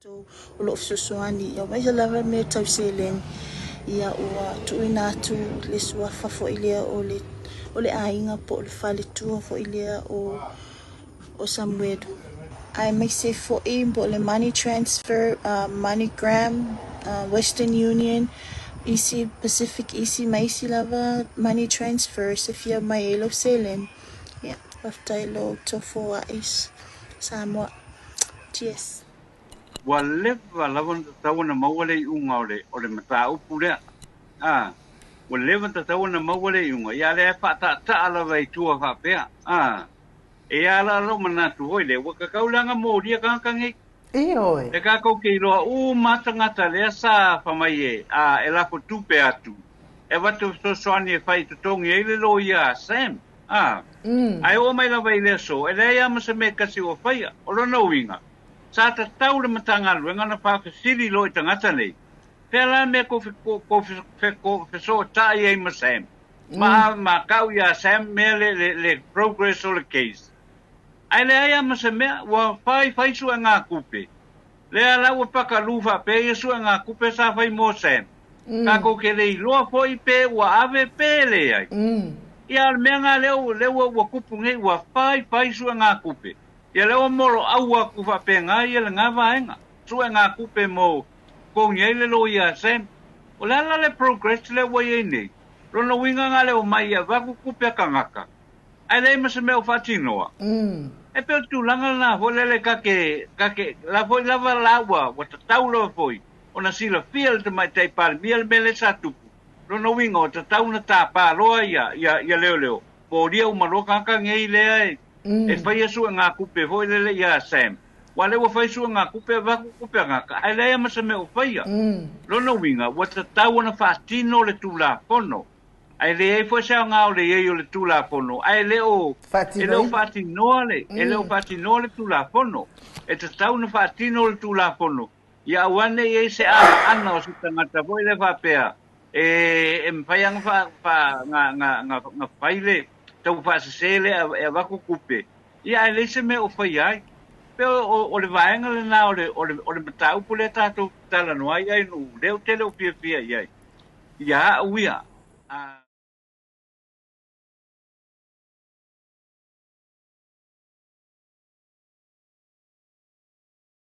So, ulo susuani ya mai lava me tau selen ia ua tuina tu le sua fafo ilia o le ainga po le fale tua fo ilia o Samuel. I may say for imbo le money transfer, MoneyGram, Western Union, EC Pacific, EC Maisi lava money transfer sefia mai elo selen. Yeah, waftailo tofo ais Samoa. Cheers. Waleva lawan tawana mawale unga ole mata upule waleva tawana mawale unga ya le fa ta ala vai tua fa pe e ala lo manatu hoile waka kaulanga mo dia kangi oi e ka ko ke ro matanga ta le sa fa mai e la fo tupe atu e watu so ani fai to tongi e le lo ya sem ai o mai la vai le so e le ya mase me kasi o fai o lo no winga sa ta tau le matanga luenga na pa siri lo i tangata nei. Pela me ko so ta i ma sem. Ma kau ya sem me le progress o le case. Ai le ai ma sem wa fai su nga kupe. Le ala wa paka lufa pe su nga kupe sa fai mo sem. Ka ko ke le lo foi pe wa ave pe le ai. Ia me nga le wa kupu ngai wa fai su nga kupe. Ia leo moro aua kufa penga ia le ngava enga. Sua ngā kupe mo ko ngai le lo ia sem. O la le progress le wa ye nei. Rono winga nga le o mai ia vaku kupe kangaka. Ai le ma se me o fatinoa. E pe tu langa na ho le kake la foi lava lawa wa taulo foi. Ona sila fiel te mai tai pal miel mele sa tupu. Rono winga o tau na tapa loa ia leo. Po dia o maloka ka ngai le ai. E fai su nga kupe foi le ya sem. Wale wa fai su nga kupe va kupe nga. Ai le ma se me o fai. Lo no winga wa ta na fatino le tula pono. Ai le foi sa nga o le ye le tula pono. Ai le o fatino le o fatino le tula pono. E ta na fatino le tula pono. Ya wane ye se ana o se tangata foi le va pea. E fai nga nga fai le tau whaasesele e wako kupe. Ia e leise me o whai ai. Pe o le vaenga le nā o le matau pule tātou tala noai ai no leo tele o pia iai. Ia uia.